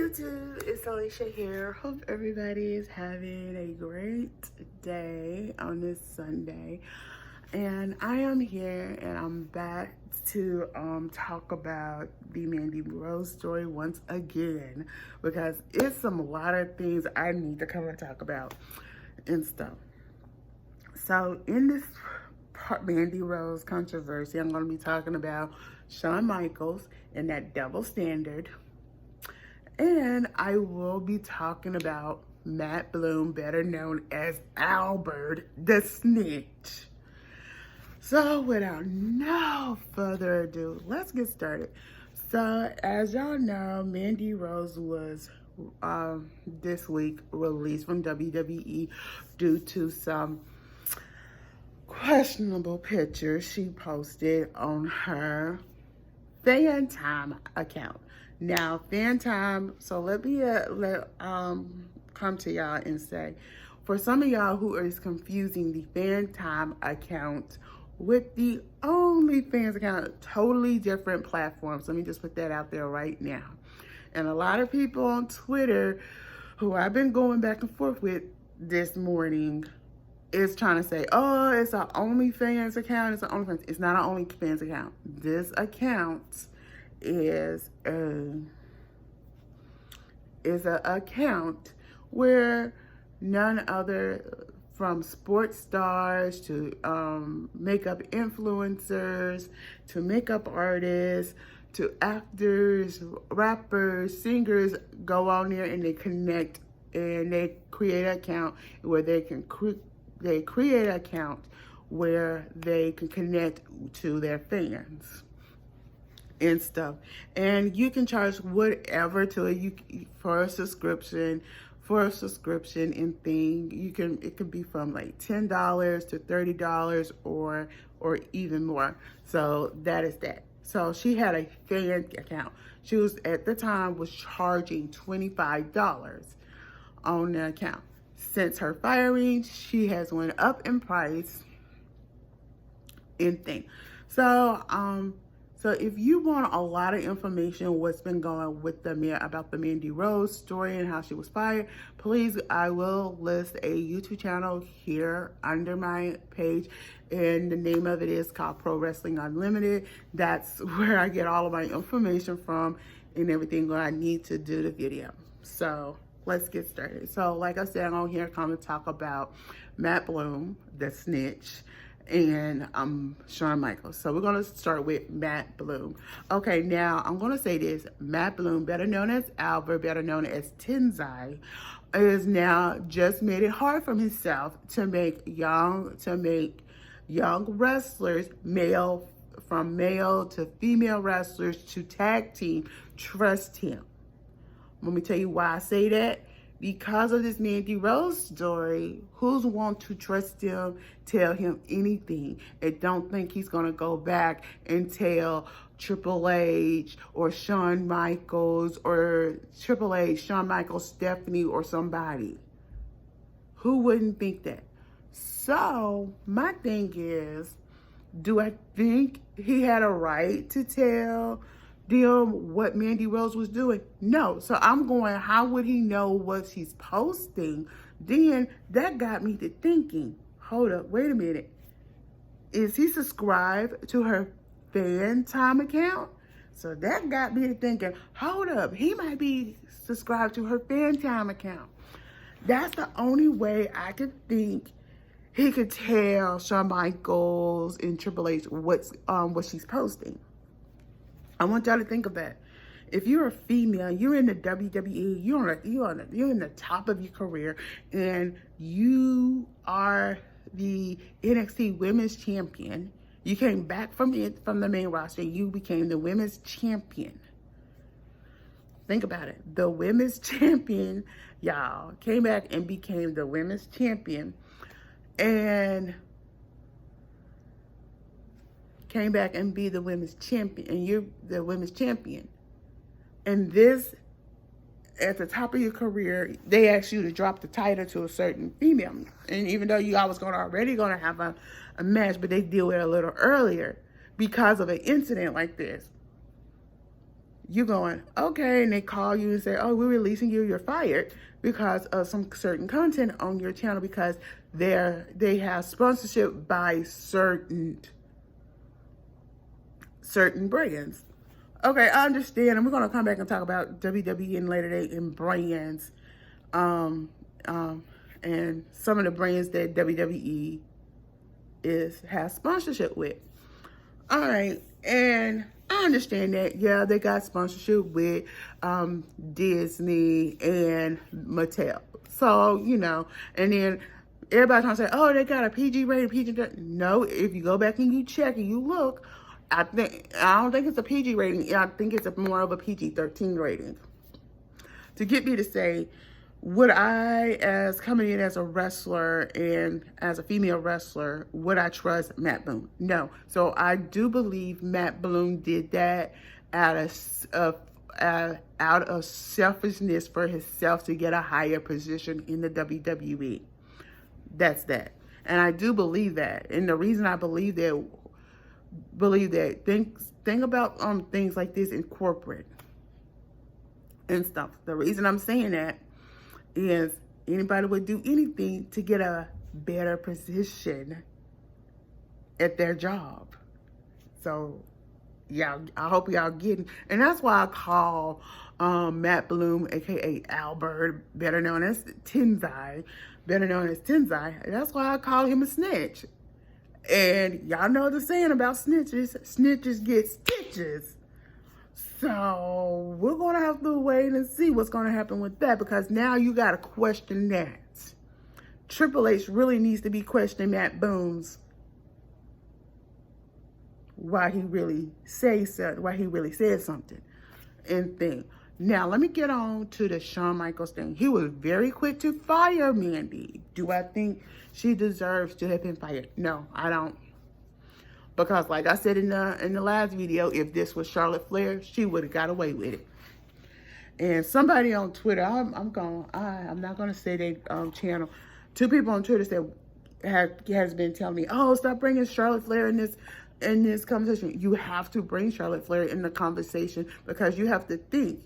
YouTube, it's Alicia here. Hope everybody is having a great day on this Sunday. And I am here and I'm back to talk about the Mandy Rose story once again, because it's a lot of things I need to come and talk about and stuff. So in this Mandy Rose controversy, I'm going to be talking about Shawn Michaels and that double standard. And I will be talking about Matt Bloom, better known as Albert the Snitch. So without no further ado, let's get started. So as y'all know, Mandy Rose was this week released from WWE due to some questionable pictures she posted on her fantime account. Now, fantime, so let me come to y'all and say, for some of y'all who is confusing the fantime account with the OnlyFans account, totally different platforms. Let me just put that out there right now. And a lot of people on Twitter who I've been going back and forth with this morning is trying to say, oh, it's an OnlyFans account. It's an OnlyFans. It's not an OnlyFans account. This account is an account where none other, from sports stars to makeup influencers to makeup artists to actors, rappers, singers, go on there and they connect and they create an account where they can create an account where they can connect to their fans and stuff. And you can charge whatever to it for a subscription and thing. It could be from like $10 to $30 or even more. So that is that. So she had a fan account. She was at the time was charging $25 on the account. Since her firing, she has went up in price and thing. So if you want a lot of information what's been going with about the Mandy Rose story and how she was fired, please, I will list a YouTube channel here under my page, and the name of it is called Pro Wrestling Unlimited. That's where I get all of my information from and everything that I need to do the video. So let's get started. So like I said, I'm on here come to talk about Matt Bloom, the snitch, and Shawn Michaels. So we're gonna start with Matt Bloom. Okay, now I'm gonna say this. Matt Bloom, better known as Albert, better known as Tenzai, is now just made it hard for himself to make young wrestlers, from male to female wrestlers to tag team, trust him. Let me tell you why I say that. Because of this Mandy Rose story, who's want to trust him, tell him anything, and don't think he's going to go back and tell Triple H or Shawn Michaels or Triple H, Shawn Michaels, Stephanie, or somebody? Who wouldn't think that? So my thing is, do I think he had a right to tell them what Mandy Rose was doing? No. So I'm going, how would he know what she's posting? Then that got me to thinking, hold up, wait a minute. Is he subscribed to her fantime account? So that got me to thinking, hold up, he might be subscribed to her fantime account. That's the only way I could think he could tell Shawn Michaels and Triple H what she's posting. I want y'all to think of that. If you're a female, you're in the WWE, you're in the top of your career, and you are the NXT Women's Champion. You came back from the main roster. You became the Women's Champion. Think about it. The Women's Champion, y'all, came back and became the Women's Champion, and came back and be the women's champion, and you're the women's champion. And this, at the top of your career, they asked you to drop the title to a certain female. And even though you always already gonna have a match, but they deal with it a little earlier because of an incident like this. you going, okay, and they call you and say, oh, we're releasing you, you're fired because of some certain content on your channel because they have sponsorship by certain brands. Okay, I understand, and we're gonna come back and talk about WWE and later date and brands, um, and some of the brands that WWE has sponsorship with. All right, and I understand that. Yeah, they got sponsorship with Disney and Mattel. So, you know, and then everybody trying to say, oh, they got a PG rating, PG. No, if you go back and you check and you look, I don't think it's a PG rating. I think it's more of a PG-13 rating. To get me to say, would I, as coming in as a wrestler and as a female wrestler, would I trust Matt Bloom? No. So I do believe Matt Bloom did that out of selfishness for himself to get a higher position in the WWE. That's that. And I do believe that. And the reason I believe that, think about things like this in corporate and stuff. The reason I'm saying that is anybody would do anything to get a better position at their job. So, yeah, I hope y'all getting, and that's why I call Matt Bloom, a.k.a. Albert, better known as Tenzai. That's why I call him a snitch. And y'all know the saying about snitches. Snitches get stitches. So we're going to have to wait and see what's going to happen with that, because now you got to question that. Triple H really needs to be questioning Matt Bloom's why he really said something and thing. Now, let me get on to the Shawn Michaels thing. He was very quick to fire Mandy. Do I think she deserves to have been fired? No, I don't. Because like I said in the last video, if this was Charlotte Flair, she would have got away with it. And somebody on Twitter, I'm not gonna say their channel. 2 people on Twitter said has been telling me, oh, stop bringing Charlotte Flair in this conversation. You have to bring Charlotte Flair in the conversation, because you have to think.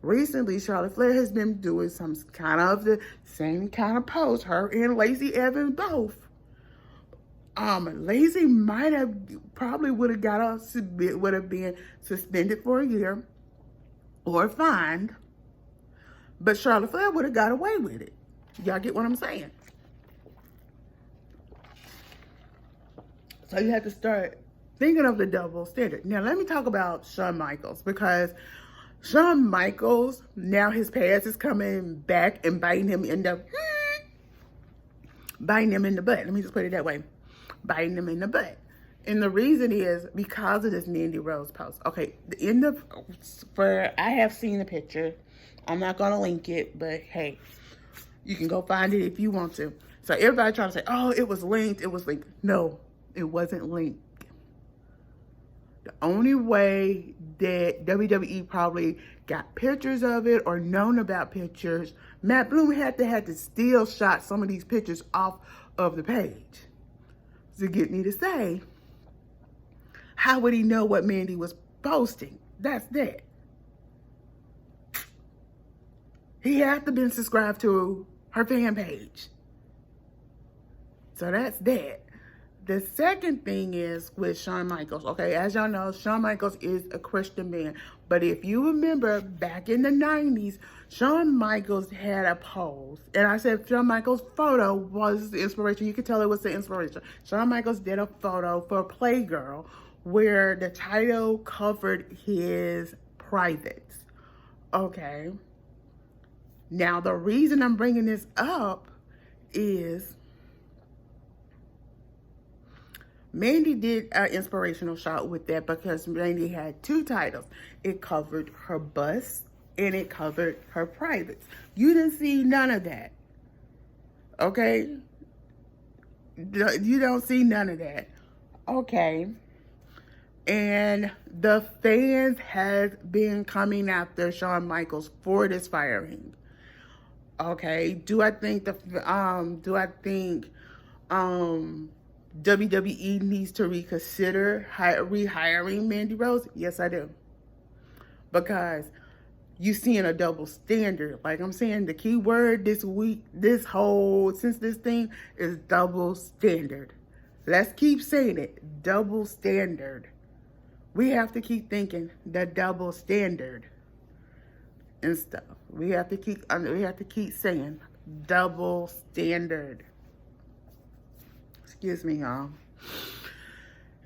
Recently, Charlotte Flair has been doing some kind of the same kind of post. Her and Lacey Evans both. Lacey probably would have been suspended for a year or fined, but Charlotte Flair would have got away with it. Y'all get what I'm saying? So you have to start thinking of the double standard. Now let me talk about Shawn Michaels, because Shawn Michaels, now his past is coming back and biting him in the butt. Let me just put it that way. Biting him in the butt. And the reason is because of this Mandy Rose post. Okay, I have seen the picture. I'm not going to link it, but hey, you can go find it if you want to. So everybody trying to say, oh, it was linked. No, it wasn't linked. The only way that WWE probably got pictures of it or known about pictures, Matt Bloom had to still shot some of these pictures off of the page to get me to say, how would he know what Mandy was posting? That's that. He had to have been subscribed to her fan page. So that's that. The second thing is with Shawn Michaels. Okay, as y'all know, Shawn Michaels is a Christian man. But if you remember, back in the 90s, Shawn Michaels had a pose. And I said Shawn Michaels' photo was the inspiration. You could tell it was the inspiration. Shawn Michaels did a photo for Playgirl where the title covered his privates. Okay. Now, the reason I'm bringing this up is Mandy did an inspirational shot with that, because Mandy had 2 titles. It covered her bust and it covered her privates. You didn't see none of that. Okay? You don't see none of that. Okay. And the fans have been coming after Shawn Michaels for this firing. Okay. Do I think WWE needs to reconsider rehiring Mandy Rose? Yes, I do. because you seeing a double standard. Like I'm saying, the key word this week, since this thing is double standard. Let's keep saying it, double standard. We have to keep thinking the double standard and stuff. We have to keep saying double standard. Excuse me, y'all.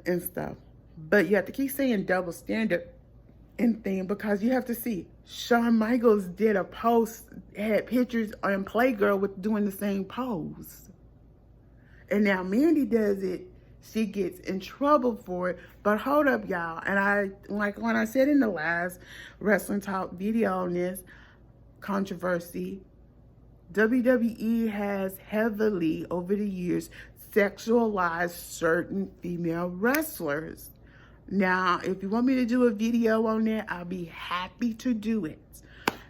And stuff. But you have to keep saying double standard and thing, because you have to see Shawn Michaels did a post, had pictures on Playgirl with doing the same pose. And now Mandy does it, she gets in trouble for it. But hold up, y'all. And like when I said in the last Wrestling Talk video on this controversy, WWE has heavily over the years sexualized certain female wrestlers. Now, if you want me to do a video on that, I'll be happy to do it.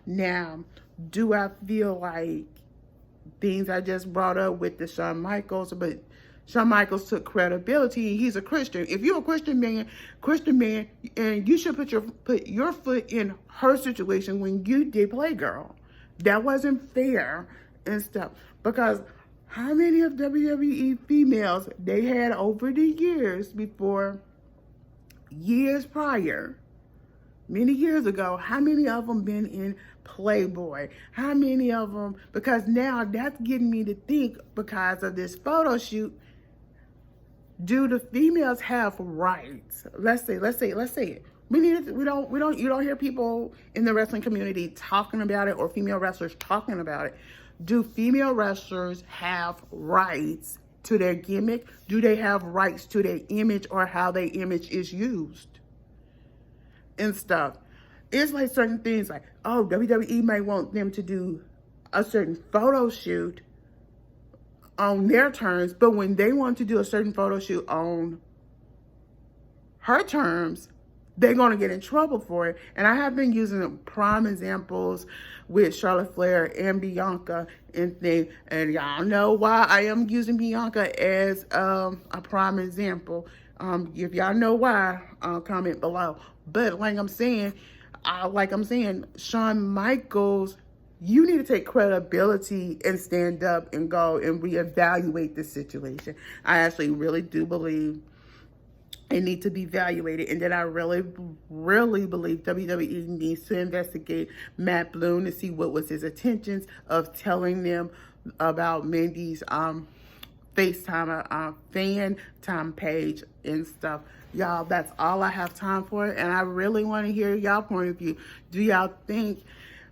Now, do I feel like things I just brought up with the Shawn Michaels, but Shawn Michaels took credibility. He's a Christian. If you're a Christian man, and you should put your foot in her situation when you did Playgirl. That wasn't fair and stuff. Because how many of WWE females they had over the years prior, many years ago, how many of them been in Playboy? How many of them, because now that's getting me to think, because of this photo shoot, do the females have rights? Let's say it. You don't hear people in the wrestling community talking about it, or female wrestlers talking about it. Do female wrestlers have rights to their gimmick? Do they have rights to their image, or how their image is used and stuff? It's like certain things like, oh, WWE might want them to do a certain photo shoot on their terms, but when they want to do a certain photo shoot on her terms, they're going to get in trouble for it. And I have been using prime examples with Charlotte Flair and Bianca and things. And y'all know why I am using Bianca as a prime example. If y'all know why, comment below. But like I'm saying, Shawn Michaels, you need to take credibility and stand up and go and reevaluate the situation. I actually really do believe it needs to be evaluated, and that I really believe WWE needs to investigate Matt Bloom to see what was his intentions of telling them about Mandy's FaceTime, fan time page and stuff. Y'all, that's all I have time for, and I really want to hear y'all point of view. Do y'all think,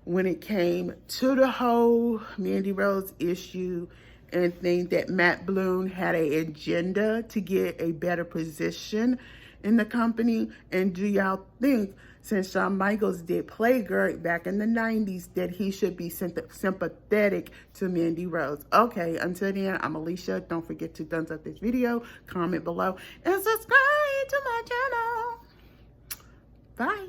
when it came to the whole Mandy Rose issue, and think that Matt Bloom had an agenda to get a better position in the company? And do y'all think, since Shawn Michaels did Playgirl back in the 90s, that he should be sympathetic to Mandy Rose? Okay, until then, I'm Alicia. Don't forget to thumbs up this video, comment below, and subscribe to my channel. Bye.